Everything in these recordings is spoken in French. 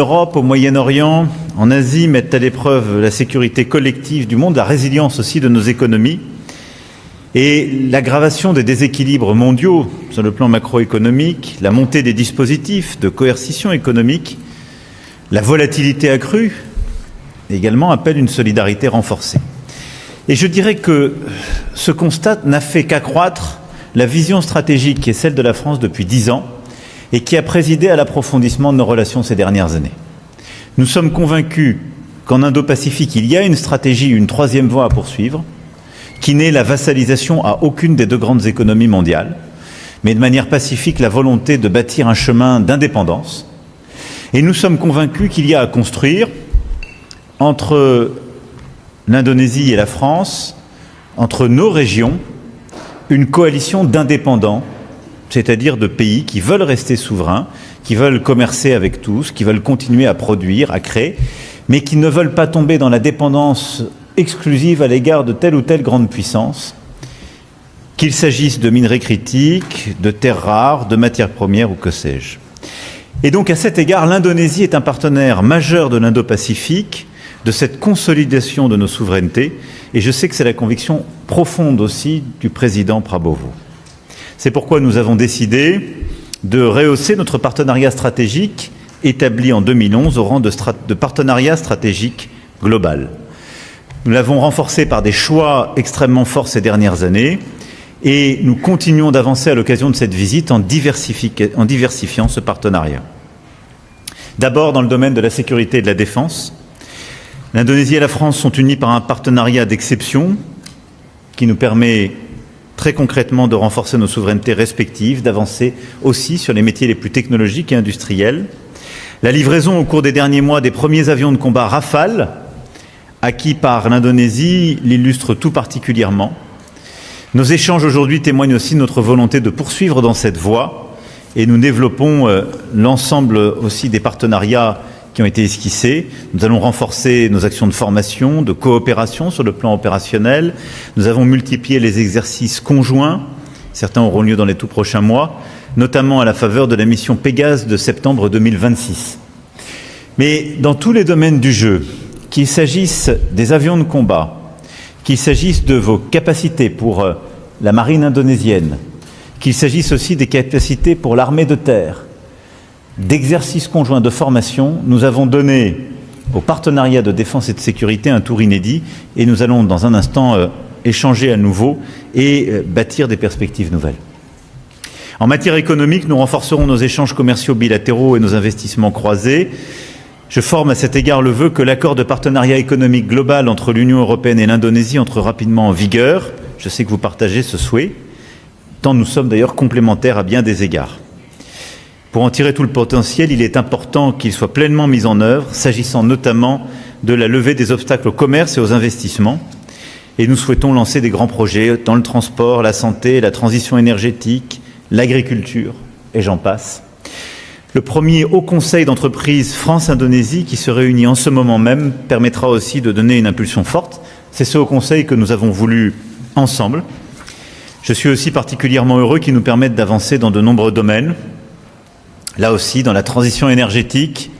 L'Europe, au Moyen-Orient, en Asie, mettent à l'épreuve la sécurité collective du monde, la résilience aussi de nos économies et l'aggravation des déséquilibres mondiaux sur le plan macroéconomique, la montée des dispositifs de coercition économique, la volatilité accrue également appellent une solidarité renforcée. Et je dirais que ce constat n'a fait qu'accroître la vision stratégique qui est celle de la France depuis 10 ans et qui a présidé à l'approfondissement de nos relations ces dernières années. Nous sommes convaincus qu'en Indo-Pacifique, il y a une stratégie, une troisième voie à poursuivre, qui n'est la vassalisation à aucune des deux grandes économies mondiales, mais de manière pacifique la volonté de bâtir un chemin d'indépendance. Et nous sommes convaincus qu'il y a à construire entre l'Indonésie et la France, entre nos régions, une coalition d'indépendants, c'est-à-dire de pays qui veulent rester souverains, qui veulent commercer avec tous, qui veulent continuer à produire, à créer, mais qui ne veulent pas tomber dans la dépendance exclusive à l'égard de telle ou telle grande puissance, qu'il s'agisse de minerais critiques, de terres rares, de matières premières ou que sais-je. Et donc à cet égard, l'Indonésie est un partenaire majeur de l'Indo-Pacifique, de cette consolidation de nos souverainetés, et je sais que c'est la conviction profonde aussi du président Prabowo. C'est pourquoi nous avons décidé de rehausser notre partenariat stratégique établi en 2011 au rang de partenariat stratégique global. Nous l'avons renforcé par des choix extrêmement forts ces dernières années et nous continuons d'avancer à l'occasion de cette visite en diversifiant ce partenariat. D'abord dans le domaine de la sécurité et de la défense. L'Indonésie et la France sont unies par un partenariat d'exception qui nous permet très concrètement de renforcer nos souverainetés respectives, d'avancer aussi sur les métiers les plus technologiques et industriels. La livraison au cours des derniers mois des premiers avions de combat Rafale, acquis par l'Indonésie, l'illustre tout particulièrement. Nos échanges aujourd'hui témoignent aussi de notre volonté de poursuivre dans cette voie et nous développons l'ensemble aussi des partenariats qui ont été esquissés. Nous allons renforcer nos actions de formation, de coopération sur le plan opérationnel. Nous avons multiplié les exercices conjoints. Certains auront lieu dans les tout prochains mois, notamment à la faveur de la mission Pégase de septembre 2026. Mais dans tous les domaines du jeu, qu'il s'agisse des avions de combat, qu'il s'agisse de vos capacités pour la marine indonésienne, qu'il s'agisse aussi des capacités pour l'armée de terre, d'exercices conjoints de formation, nous avons donné au partenariat de défense et de sécurité un tour inédit et nous allons dans un instant échanger à nouveau et bâtir des perspectives nouvelles. En matière économique, nous renforcerons nos échanges commerciaux bilatéraux et nos investissements croisés. Je forme à cet égard le vœu que l'accord de partenariat économique global entre l'Union européenne et l'Indonésie entre rapidement en vigueur. Je sais que vous partagez ce souhait, tant nous sommes d'ailleurs complémentaires à bien des égards. Pour en tirer tout le potentiel, il est important qu'il soit pleinement mis en œuvre, s'agissant notamment de la levée des obstacles au commerce et aux investissements. Et nous souhaitons lancer des grands projets dans le transport, la santé, la transition énergétique, l'agriculture, et j'en passe. Le premier Haut Conseil d'entreprise France-Indonésie, qui se réunit en ce moment même, permettra aussi de donner une impulsion forte. C'est ce Haut Conseil que nous avons voulu ensemble. Je suis aussi particulièrement heureux qu'il nous permette d'avancer dans de nombreux domaines. Là aussi, dans la transition énergétique,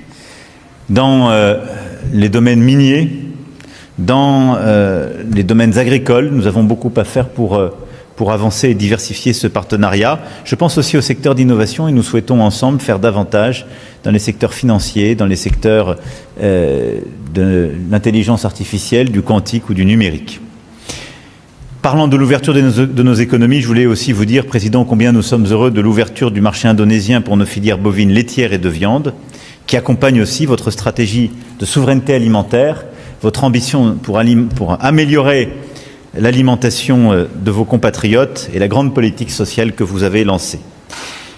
dans les domaines miniers, dans les domaines agricoles, nous avons beaucoup à faire pour avancer et diversifier ce partenariat. Je pense aussi au secteur d'innovation et nous souhaitons ensemble faire davantage dans les secteurs financiers, dans les secteurs de l'intelligence artificielle, du quantique ou du numérique. Parlant de l'ouverture de nos économies, je voulais aussi vous dire, Président, combien nous sommes heureux de l'ouverture du marché indonésien pour nos filières bovines laitières et de viande, qui accompagne aussi votre stratégie de souveraineté alimentaire, votre ambition pour améliorer l'alimentation de vos compatriotes et la grande politique sociale que vous avez lancée.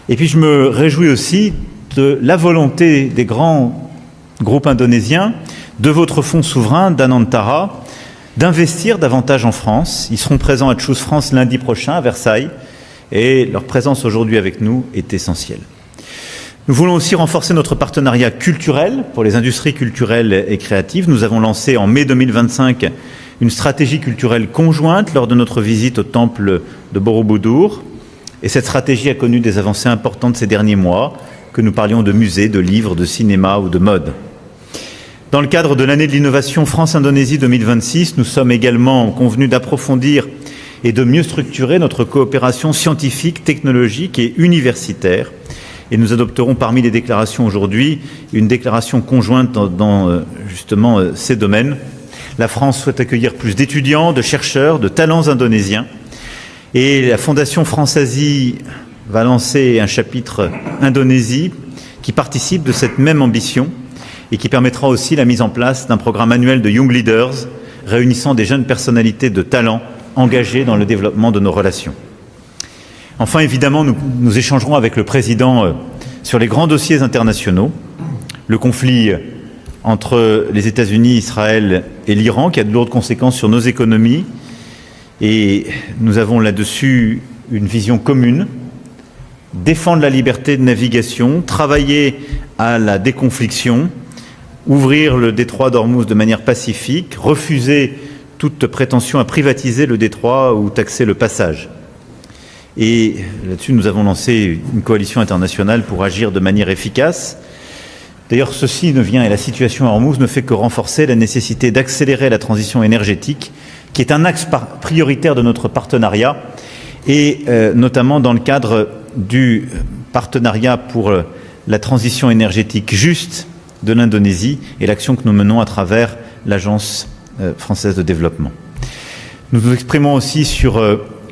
Et puis je me réjouis aussi de la volonté des grands groupes indonésiens, de votre fonds souverain, d'Anantara, d'investir davantage en France. Ils seront présents à Choose France lundi prochain à Versailles et leur présence aujourd'hui avec nous est essentielle. Nous voulons aussi renforcer notre partenariat culturel pour les industries culturelles et créatives. Nous avons lancé en mai 2025 une stratégie culturelle conjointe lors de notre visite au temple de Borobudur. Et cette stratégie a connu des avancées importantes ces derniers mois, que nous parlions de musées, de livres, de cinéma ou de mode. Dans le cadre de l'année de l'innovation France-Indonésie 2026, nous sommes également convenus d'approfondir et de mieux structurer notre coopération scientifique, technologique et universitaire. Et nous adopterons parmi les déclarations aujourd'hui une déclaration conjointe dans justement ces domaines. La France souhaite accueillir plus d'étudiants, de chercheurs, de talents indonésiens. Et la Fondation France-Asie va lancer un chapitre Indonésie qui participe de cette même ambition et qui permettra aussi la mise en place d'un programme annuel de Young Leaders réunissant des jeunes personnalités de talent engagées dans le développement de nos relations. Enfin, évidemment, nous échangerons avec le président sur les grands dossiers internationaux, le conflit entre les États-Unis, Israël et l'Iran, qui a de lourdes conséquences sur nos économies, et nous avons là-dessus une vision commune: défendre la liberté de navigation, travailler à la déconfliction, ouvrir le détroit d'Ormuz de manière pacifique, refuser toute prétention à privatiser le détroit ou taxer le passage. Et là-dessus, nous avons lancé une coalition internationale pour agir de manière efficace. D'ailleurs, la situation à Ormuz ne fait que renforcer la nécessité d'accélérer la transition énergétique, qui est un axe prioritaire de notre partenariat, et notamment dans le cadre du partenariat pour la transition énergétique juste de l'Indonésie et l'action que nous menons à travers l'Agence française de développement. Nous nous exprimons aussi sur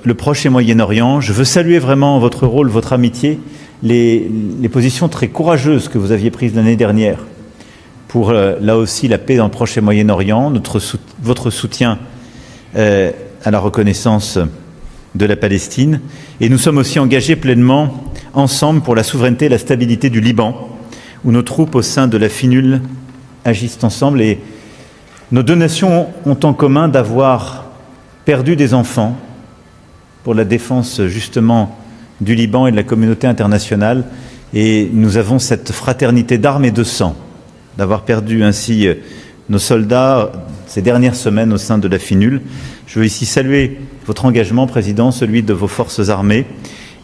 le Proche et Moyen-Orient. Je veux saluer vraiment votre rôle, votre amitié, les positions très courageuses que vous aviez prises l'année dernière pour, là aussi, la paix dans le Proche et Moyen-Orient, votre soutien à la reconnaissance de la Palestine. Et nous sommes aussi engagés pleinement ensemble pour la souveraineté et la stabilité du Liban, où nos troupes au sein de la FINUL agissent ensemble. Et nos deux nations ont en commun d'avoir perdu des enfants pour la défense justement du Liban et de la communauté internationale. Et nous avons cette fraternité d'armes et de sang, d'avoir perdu ainsi nos soldats ces dernières semaines au sein de la FINUL. Je veux ici saluer votre engagement, Président, celui de vos forces armées,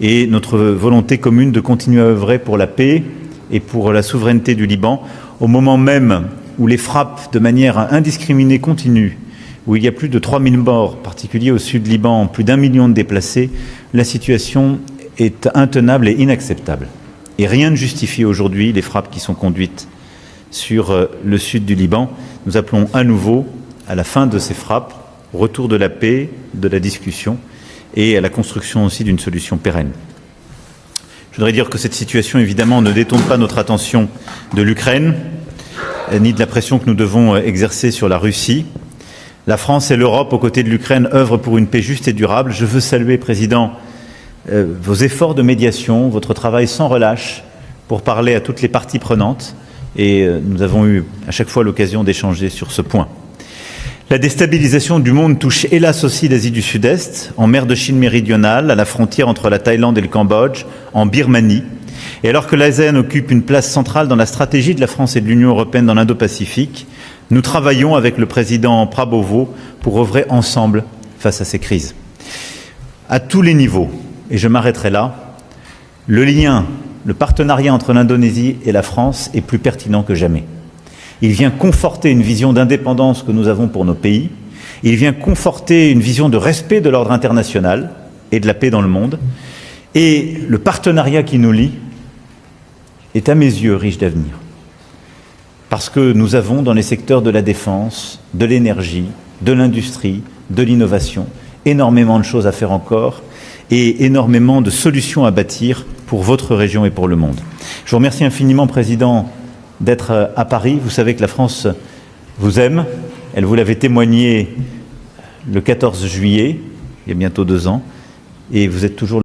et notre volonté commune de continuer à œuvrer pour la paix et pour la souveraineté du Liban, au moment même où les frappes de manière indiscriminée continuent, où il y a plus de 3000 morts, en particulier au sud Liban, plus d'1 million de déplacés. La situation est intenable et inacceptable. Et rien ne justifie aujourd'hui les frappes qui sont conduites sur le sud du Liban. Nous appelons à nouveau à la fin de ces frappes, au retour de la paix, de la discussion et à la construction aussi d'une solution pérenne. Je voudrais dire que cette situation, évidemment, ne détourne pas notre attention de l'Ukraine, ni de la pression que nous devons exercer sur la Russie. La France et l'Europe, aux côtés de l'Ukraine, œuvrent pour une paix juste et durable. Je veux saluer, Président, vos efforts de médiation, votre travail sans relâche pour parler à toutes les parties prenantes. Et nous avons eu à chaque fois l'occasion d'échanger sur ce point. La déstabilisation du monde touche hélas aussi l'Asie du Sud-Est, en mer de Chine méridionale, à la frontière entre la Thaïlande et le Cambodge, en Birmanie. Et alors que l'ASEAN occupe une place centrale dans la stratégie de la France et de l'Union européenne dans l'Indo-Pacifique, nous travaillons avec le président Prabowo pour œuvrer ensemble face à ces crises. À tous les niveaux, et je m'arrêterai là, le partenariat entre l'Indonésie et la France est plus pertinent que jamais. Il vient conforter une vision d'indépendance que nous avons pour nos pays. Il vient conforter une vision de respect de l'ordre international et de la paix dans le monde. Et le partenariat qui nous lie est à mes yeux riche d'avenir. Parce que nous avons dans les secteurs de la défense, de l'énergie, de l'industrie, de l'innovation, énormément de choses à faire encore et énormément de solutions à bâtir pour votre région et pour le monde. Je vous remercie infiniment, Président, d'être à Paris. Vous savez que la France vous aime. Elle vous l'avait témoigné le 14 juillet, il y a bientôt 2 ans, et vous êtes toujours